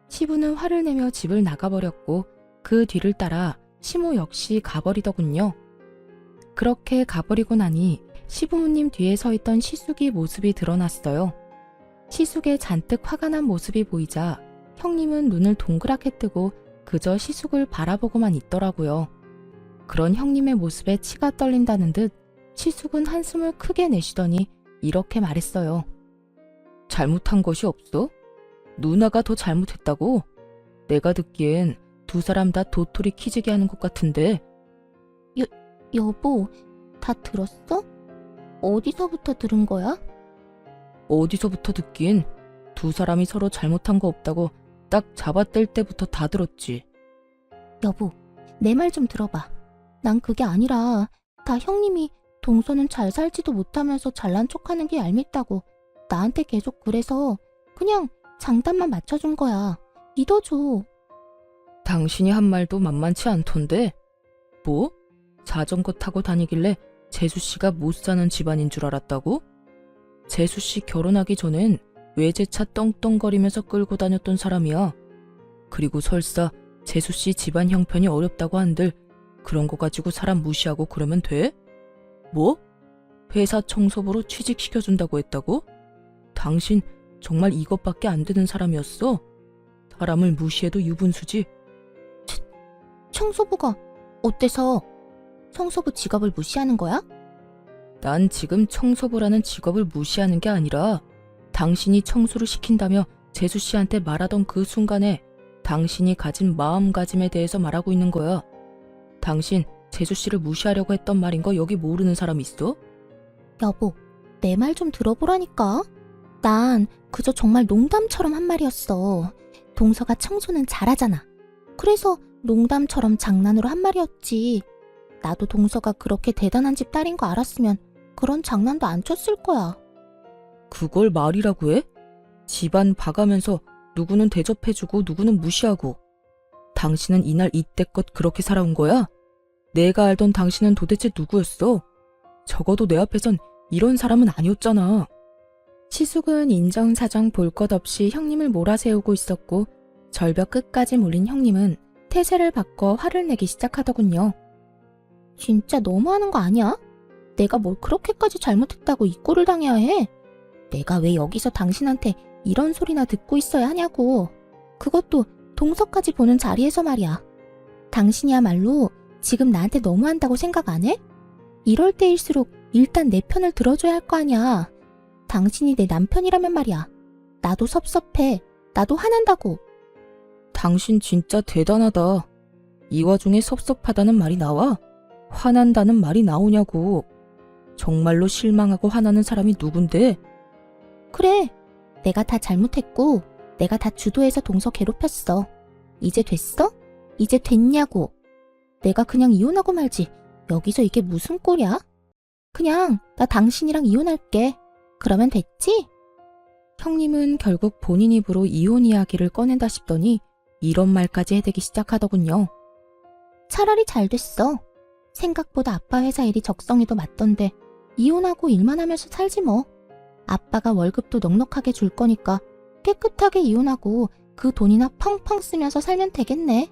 시부는 화를 내며 집을 나가버렸고, 그 뒤를 따라 시모 역시 가버리더군요. 그렇게 가버리고 나니 시부모님 뒤에 서 있던 시숙이 모습이 드러났어요. 시숙의 잔뜩 화가 난 모습이 보이자 형님은 눈을 동그랗게 뜨고 그저 시숙을 바라보고만 있더라고요. 그런 형님의 모습에 치가 떨린다는 듯 시숙은 한숨을 크게 내쉬더니 이렇게 말했어요. 잘못한 것이 없어? 누나가 더 잘못했다고? 내가 듣기엔 두 사람 다 도토리 키지게 하는 것 같은데. 여보, 다 들었어? 어디서부터 들은 거야? 어디서부터 듣긴. 두 사람이 서로 잘못한 거 없다고 딱 잡아뗄 때부터 다 들었지. 여보, 내 말 좀 들어봐. 난 그게 아니라 다 형님이 동서는 잘 살지도 못하면서 잘난 척하는 게 얄밉다고 나한테 계속 그래서 그냥 장단만 맞춰준 거야. 믿어줘. 당신이 한 말도 만만치 않던데. 뭐? 자전거 타고 다니길래 재수씨가 못 사는 집안인 줄 알았다고? 재수씨 결혼하기 전엔 외제차 떵떵거리면서 끌고 다녔던 사람이야. 그리고 설사 재수씨 집안 형편이 어렵다고 한들 그런 거 가지고 사람 무시하고 그러면 돼? 뭐? 회사 청소부로 취직시켜준다고 했다고? 당신 정말 이것밖에 안 되는 사람이었어? 사람을 무시해도 유분수지. 청소부가 어때서? 청소부 직업을 무시하는 거야? 난 지금 청소부라는 직업을 무시하는 게 아니라 당신이 청소를 시킨다며 재수씨한테 말하던 그 순간에 당신이 가진 마음가짐에 대해서 말하고 있는 거야. 당신 재수씨를 무시하려고 했던 말인 거 여기 모르는 사람 있어? 여보, 내 말 좀 들어보라니까. 난 그저 정말 농담처럼 한 말이었어. 동서가 청소는 잘하잖아. 그래서 농담처럼 장난으로 한 말이었지. 나도 동서가 그렇게 대단한 집 딸인 거 알았으면 그런 장난도 안 쳤을 거야. 그걸 말이라고 해? 집안 봐가면서 누구는 대접해주고 누구는 무시하고. 당신은 이날 이때껏 그렇게 살아온 거야? 내가 알던 당신은 도대체 누구였어? 적어도 내 앞에선 이런 사람은 아니었잖아. 시숙은 인정사정 볼 것 없이 형님을 몰아세우고 있었고 절벽 끝까지 몰린 형님은 태세를 바꿔 화를 내기 시작하더군요. 진짜 너무하는 거 아니야? 내가 뭘 그렇게까지 잘못했다고 이 꼴을 당해야 해? 내가 왜 여기서 당신한테 이런 소리나 듣고 있어야 하냐고. 그것도 동서까지 보는 자리에서 말이야. 당신이야말로 지금 나한테 너무한다고 생각 안 해? 이럴 때일수록 일단 내 편을 들어줘야 할 거 아니야. 당신이 내 남편이라면 말이야. 나도 섭섭해. 나도 화난다고. 당신 진짜 대단하다. 이 와중에 섭섭하다는 말이 나와? 화난다는 말이 나오냐고. 정말로 실망하고 화나는 사람이 누군데? 그래. 내가 다 잘못했고 내가 다 주도해서 동서 괴롭혔어. 이제 됐어? 이제 됐냐고. 내가 그냥 이혼하고 말지. 여기서 이게 무슨 꼴이야? 그냥 나 당신이랑 이혼할게. 그러면 됐지? 형님은 결국 본인 입으로 이혼 이야기를 꺼낸다 싶더니 이런 말까지 해대기 시작하더군요. 차라리 잘 됐어. 생각보다 아빠 회사 일이 적성에도 맞던데 이혼하고 일만 하면서 살지 뭐. 아빠가 월급도 넉넉하게 줄 거니까 깨끗하게 이혼하고 그 돈이나 펑펑 쓰면서 살면 되겠네.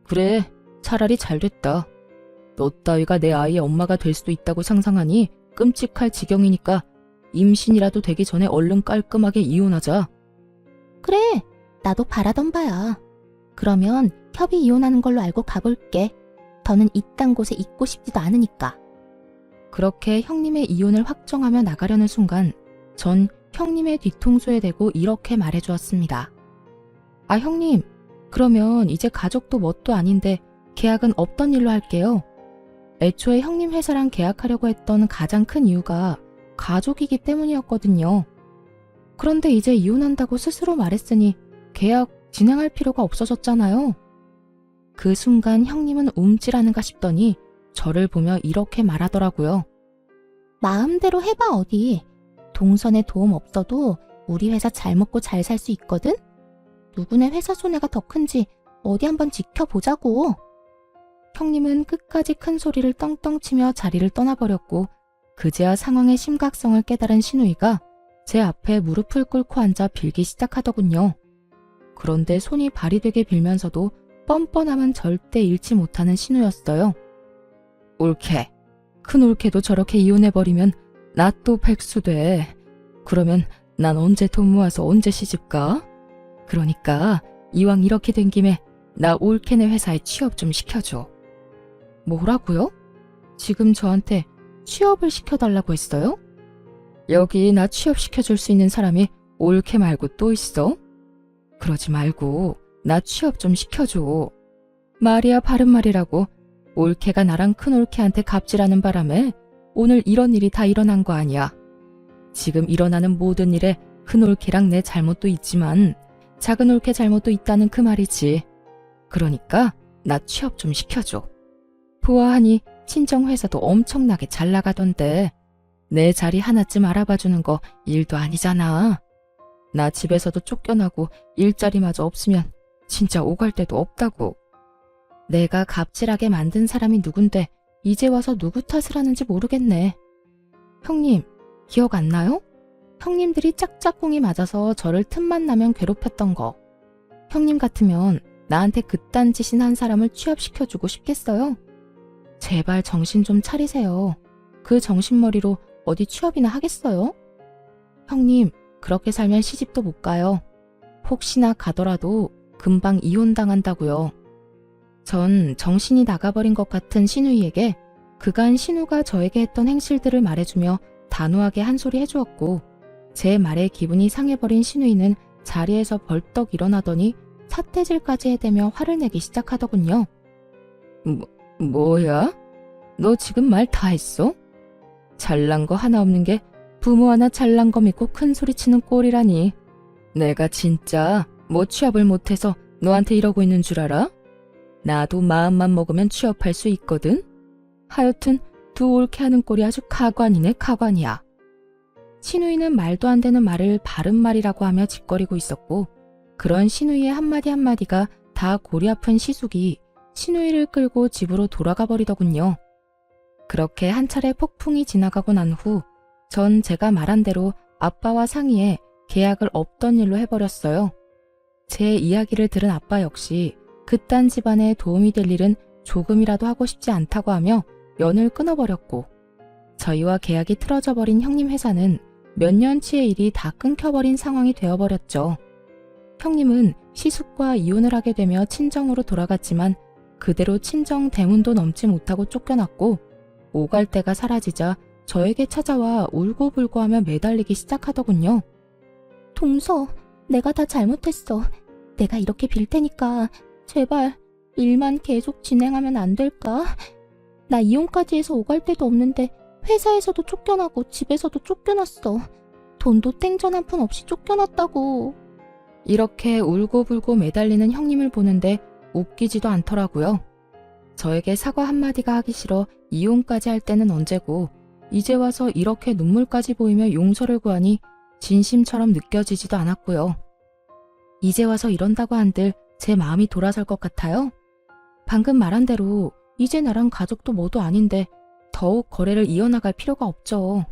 그래, 차라리 잘 됐다. 너 따위가 내 아이의 엄마가 될 수도 있다고 상상하니 끔찍할 지경이니까 임신이라도 되기 전에 얼른 깔끔하게 이혼하자. 그래, 나도 바라던 바야. 그러면 협의 이혼하는 걸로 알고 가볼게. 더는 이딴 곳에 있고 싶지도 않으니까. 그렇게 형님의 이혼을 확정하며 나가려는 순간 전 형님의 뒤통수에 대고 이렇게 말해주었습니다. 아, 형님, 그러면 이제 가족도 뭣도 아닌데 계약은 없던 일로 할게요. 애초에 형님 회사랑 계약하려고 했던 가장 큰 이유가 가족이기 때문이었거든요. 그런데 이제 이혼한다고 스스로 말했으니 계약 진행할 필요가 없어졌잖아요. 그 순간 형님은 움찔하는가 싶더니 저를 보며 이렇게 말하더라고요. 마음대로 해봐 어디. 동선에 도움 없어도 우리 회사 잘 먹고 잘 살 수 있거든? 누구네 회사 손해가 더 큰지 어디 한번 지켜보자고. 형님은 끝까지 큰 소리를 떵떵 치며 자리를 떠나버렸고 그제야 상황의 심각성을 깨달은 신우이가 제 앞에 무릎을 꿇고 앉아 빌기 시작하더군요. 그런데 손이 발이 되게 빌면서도 뻔뻔함은 절대 잃지 못하는 신우였어요. 옳게. 큰 옳게도 저렇게 이혼해버리면 나 또 백수돼. 그러면 난 언제 돈 모아서 언제 시집가? 그러니까 이왕 이렇게 된 김에 나 옳게네 회사에 취업 좀 시켜줘. 뭐라고요? 지금 저한테 취업을 시켜달라고 했어요? 여기 나 취업시켜줄 수 있는 사람이 옳게 말고 또 있어? 그러지 말고 나 취업 좀 시켜줘. 말이야 바른 말이라고. 올케가 나랑 큰 올케한테 갑질하는 바람에 오늘 이런 일이 다 일어난 거 아니야. 지금 일어나는 모든 일에 큰 올케랑 내 잘못도 있지만 작은 올케 잘못도 있다는 그 말이지. 그러니까 나 취업 좀 시켜줘. 보아하니 친정 회사도 엄청나게 잘 나가던데 내 자리 하나쯤 알아봐주는 거 일도 아니잖아. 나 집에서도 쫓겨나고 일자리마저 없으면 진짜 오갈 데도 없다고. 내가 갑질하게 만든 사람이 누군데 이제 와서 누구 탓을 하는지 모르겠네. 형님, 기억 안 나요? 형님들이 짝짝꿍이 맞아서 저를 틈만 나면 괴롭혔던 거. 형님 같으면 나한테 그딴 짓이나 한 사람을 취업시켜주고 싶겠어요? 제발 정신 좀 차리세요. 그 정신머리로 어디 취업이나 하겠어요? 형님, 그렇게 살면 시집도 못 가요. 혹시나 가더라도 금방 이혼당한다고요. 전 정신이 나가버린 것 같은 신우이에게 그간 신우가 저에게 했던 행실들을 말해주며 단호하게 한 소리 해주었고 제 말에 기분이 상해버린 신우이는 자리에서 벌떡 일어나더니 삿대질까지 해대며 화를 내기 시작하더군요. 뭐야? 너 지금 말 다 했어? 잘난 거 하나 없는 게 부모 하나 잘난 거 믿고 큰 소리 치는 꼴이라니. 내가 진짜 뭐 취업을 못해서 너한테 이러고 있는 줄 알아? 나도 마음만 먹으면 취업할 수 있거든? 하여튼 두 옳게 하는 꼴이 아주 가관이네 가관이야. 신우이는 말도 안 되는 말을 바른 말이라고 하며 짓거리고 있었고 그런 신우이의 한마디 한마디가 다 골이 아픈 시숙이 신우이를 끌고 집으로 돌아가 버리더군요. 그렇게 한 차례 폭풍이 지나가고 난 후 전 제가 말한 대로 아빠와 상의해 계약을 없던 일로 해버렸어요. 제 이야기를 들은 아빠 역시 그딴 집안에 도움이 될 일은 조금이라도 하고 싶지 않다고 하며 연을 끊어버렸고 저희와 계약이 틀어져 버린 형님 회사는 몇 년치의 일이 다 끊겨버린 상황이 되어버렸죠. 형님은 시숙과 이혼을 하게 되며 친정으로 돌아갔지만 그대로 친정 대문도 넘지 못하고 쫓겨났고 오갈 데가 사라지자 저에게 찾아와 울고불고하며 매달리기 시작하더군요. 동서, 내가 다 잘못했어. 내가 이렇게 빌 테니까 제발 일만 계속 진행하면 안 될까? 나 이혼까지 해서 오갈 데도 없는데 회사에서도 쫓겨나고 집에서도 쫓겨났어. 돈도 땡전 한 푼 없이 쫓겨났다고. 이렇게 울고불고 매달리는 형님을 보는데 웃기지도 않더라고요. 저에게 사과 한마디가 하기 싫어 이혼까지 할 때는 언제고 이제 와서 이렇게 눈물까지 보이며 용서를 구하니 진심처럼 느껴지지도 않았고요. 이제 와서 이런다고 한들 제 마음이 돌아설 것 같아요. 방금 말한 대로 이제 나랑 가족도 뭐도 아닌데 더욱 거래를 이어나갈 필요가 없죠.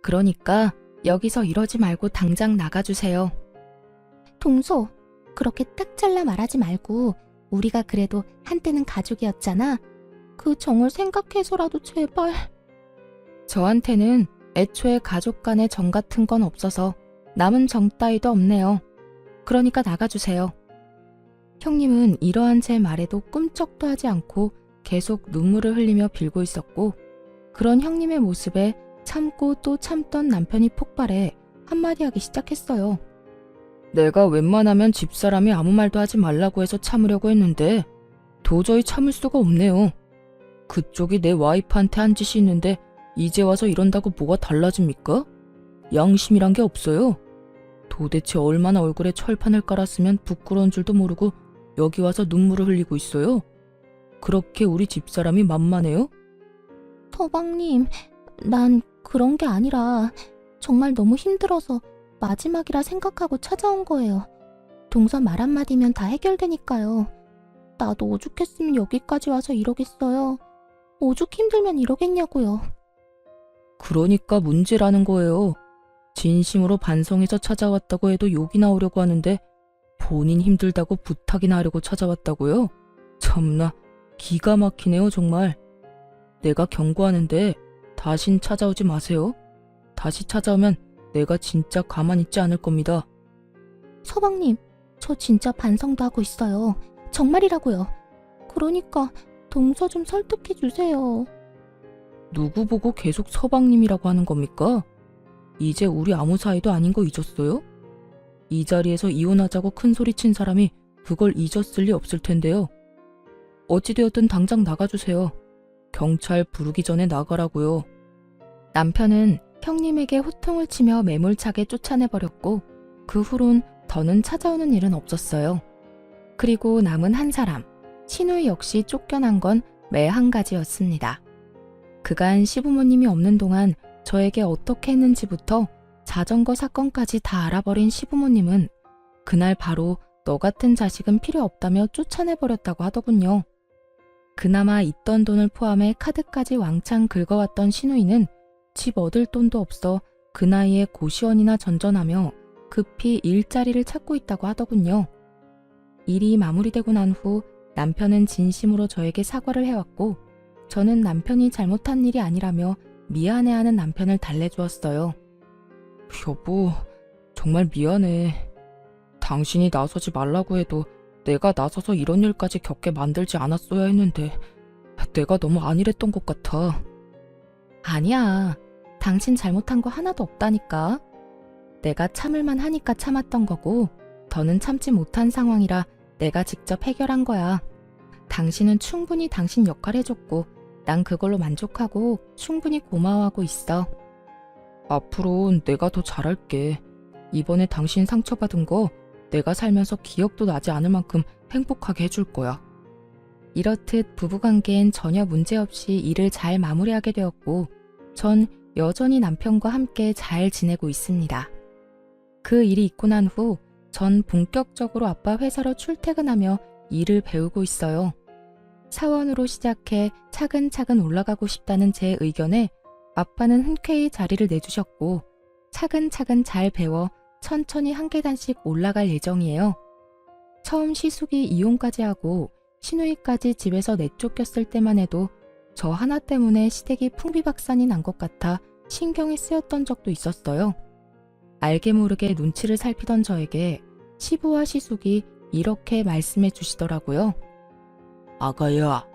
그러니까 여기서 이러지 말고 당장 나가주세요. 동서, 그렇게 딱 잘라 말하지 말고 우리가 그래도 한때는 가족이었잖아. 그 정을 생각해서라도 제발. 저한테는 애초에 가족 간의 정 같은 건 없어서 남은 정 따위도 없네요. 그러니까 나가주세요. 형님은 이러한 제 말에도 꿈쩍도 하지 않고 계속 눈물을 흘리며 빌고 있었고 그런 형님의 모습에 참고 또 참던 남편이 폭발해 한마디 하기 시작했어요. 내가 웬만하면 집사람이 아무 말도 하지 말라고 해서 참으려고 했는데 도저히 참을 수가 없네요. 그쪽이 내 와이프한테 한 짓이 있는데 이제 와서 이런다고 뭐가 달라집니까? 양심이란 게 없어요. 도대체 얼마나 얼굴에 철판을 깔았으면 부끄러운 줄도 모르고 여기 와서 눈물을 흘리고 있어요. 그렇게 우리 집사람이 만만해요? 서방님, 난 그런 게 아니라 정말 너무 힘들어서 마지막이라 생각하고 찾아온 거예요. 동서 말 한마디면 다 해결되니까요. 나도 오죽했으면 여기까지 와서 이러겠어요. 오죽 힘들면 이러겠냐고요. 그러니까 문제라는 거예요. 진심으로 반성해서 찾아왔다고 해도 욕이 나오려고 하는데 본인 힘들다고 부탁이나 하려고 찾아왔다고요? 참나 기가 막히네요 정말. 내가 경고하는데 다신 찾아오지 마세요. 다시 찾아오면 내가 진짜 가만히 있지 않을 겁니다. 서방님, 저 진짜 반성도 하고 있어요. 정말이라고요. 그러니까 동서 좀 설득해 주세요. 누구 보고 계속 서방님이라고 하는 겁니까? 이제 우리 아무 사이도 아닌 거 잊었어요? 이 자리에서 이혼하자고 큰 소리 친 사람이 그걸 잊었을 리 없을 텐데요. 어찌되었든 당장 나가주세요. 경찰 부르기 전에 나가라고요. 남편은 형님에게 호통을 치며 매몰차게 쫓아내버렸고 그 후론 더는 찾아오는 일은 없었어요. 그리고 남은 한 사람, 신우이 역시 쫓겨난 건 매 한 가지였습니다. 그간 시부모님이 없는 동안 저에게 어떻게 했는지부터 자전거 사건까지 다 알아버린 시부모님은 그날 바로 너 같은 자식은 필요 없다며 쫓아내버렸다고 하더군요. 그나마 있던 돈을 포함해 카드까지 왕창 긁어왔던 신우이는 집 얻을 돈도 없어 그 나이에 고시원이나 전전하며 급히 일자리를 찾고 있다고 하더군요. 일이 마무리되고 난 후 남편은 진심으로 저에게 사과를 해왔고 저는 남편이 잘못한 일이 아니라며 미안해하는 남편을 달래주었어요. 여보, 정말 미안해. 당신이 나서지 말라고 해도 내가 나서서 이런 일까지 겪게 만들지 않았어야 했는데 내가 너무 안일했던 것 같아. 아니야. 당신 잘못한 거 하나도 없다니까. 내가 참을만 하니까 참았던 거고 더는 참지 못한 상황이라 내가 직접 해결한 거야. 당신은 충분히 당신 역할 해줬고 난 그걸로 만족하고 충분히 고마워하고 있어. 앞으로 내가 더 잘할게. 이번에 당신 상처받은 거 내가 살면서 기억도 나지 않을 만큼 행복하게 해줄 거야. 이렇듯 부부관계엔 전혀 문제없이 일을 잘 마무리하게 되었고 전 여전히 남편과 함께 잘 지내고 있습니다. 그 일이 있고 난 후 전 본격적으로 아빠 회사로 출퇴근하며 일을 배우고 있어요. 사원으로 시작해 차근차근 올라가고 싶다는 제 의견에 아빠는 흔쾌히 자리를 내주셨고 차근차근 잘 배워 천천히 한 계단씩 올라갈 예정이에요. 처음 시숙이 이혼까지 하고 신우이까지 집에서 내쫓겼을 때만 해도 저 하나 때문에 시댁이 풍비박산이 난 것 같아 신경이 쓰였던 적도 있었어요. 알게 모르게 눈치를 살피던 저에게 시부와 시숙이 이렇게 말씀해 주시더라고요. 아가야,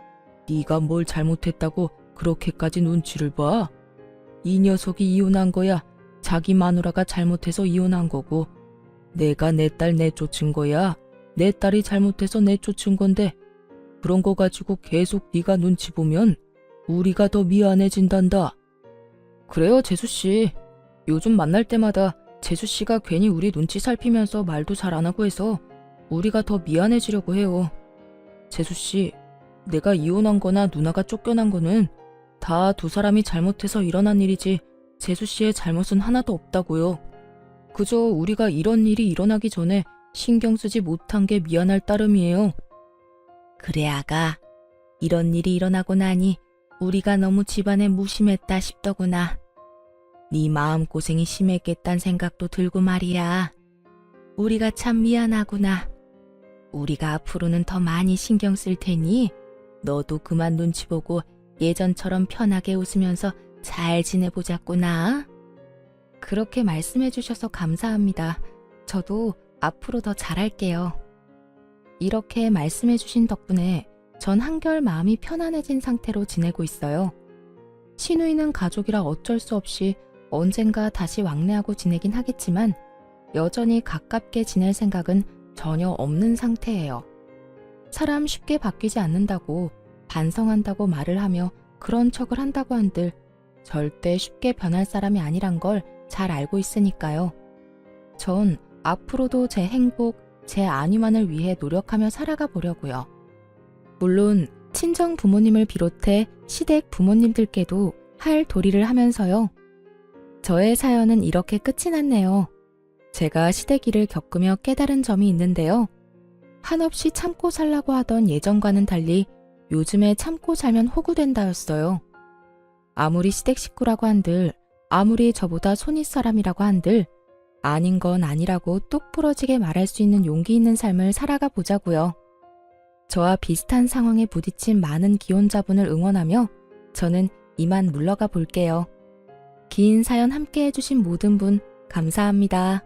네가 뭘 잘못했다고 그렇게까지 눈치를 봐? 이 녀석이 이혼한 거야. 자기 마누라가 잘못해서 이혼한 거고 내가 내 딸 내쫓은 거야. 내 딸이 잘못해서 내쫓은 건데 그런 거 가지고 계속 네가 눈치 보면 우리가 더 미안해진단다. 그래요, 재수씨. 요즘 만날 때마다 재수씨가 괜히 우리 눈치 살피면서 말도 잘 안 하고 해서 우리가 더 미안해지려고 해요. 재수씨, 내가 이혼한 거나 누나가 쫓겨난 거는 다 두 사람이 잘못해서 일어난 일이지 재수씨의 잘못은 하나도 없다고요. 그저 우리가 이런 일이 일어나기 전에 신경 쓰지 못한 게 미안할 따름이에요. 그래, 아가. 이런 일이 일어나고 나니 우리가 너무 집안에 무심했다 싶더구나. 네 마음고생이 심했겠단 생각도 들고 말이야. 우리가 참 미안하구나. 우리가 앞으로는 더 많이 신경 쓸 테니 너도 그만 눈치 보고 예전처럼 편하게 웃으면서 잘 지내보자꾸나. 그렇게 말씀해 주셔서 감사합니다. 저도 앞으로 더 잘할게요. 이렇게 말씀해 주신 덕분에 전 한결 마음이 편안해진 상태로 지내고 있어요. 신우이는 가족이라 어쩔 수 없이 언젠가 다시 왕래하고 지내긴 하겠지만 여전히 가깝게 지낼 생각은 전혀 없는 상태예요. 사람 쉽게 바뀌지 않는다고 반성한다고 말을 하며 그런 척을 한다고 한들 절대 쉽게 변할 사람이 아니란 걸 잘 알고 있으니까요. 전 앞으로도 제 행복, 제 안위만을 위해 노력하며 살아가 보려고요. 물론 친정 부모님을 비롯해 시댁 부모님들께도 할 도리를 하면서요. 저의 사연은 이렇게 끝이 났네요. 제가 시댁일을 겪으며 깨달은 점이 있는데요. 한없이 참고 살라고 하던 예전과는 달리 요즘에 참고 살면 호구된다였어요. 아무리 시댁 식구라고 한들, 아무리 저보다 손윗 사람이라고 한들 아닌 건 아니라고 똑 부러지게 말할 수 있는 용기 있는 삶을 살아가 보자고요. 저와 비슷한 상황에 부딪힌 많은 기혼자분을 응원하며 저는 이만 물러가 볼게요. 긴 사연 함께 해주신 모든 분 감사합니다.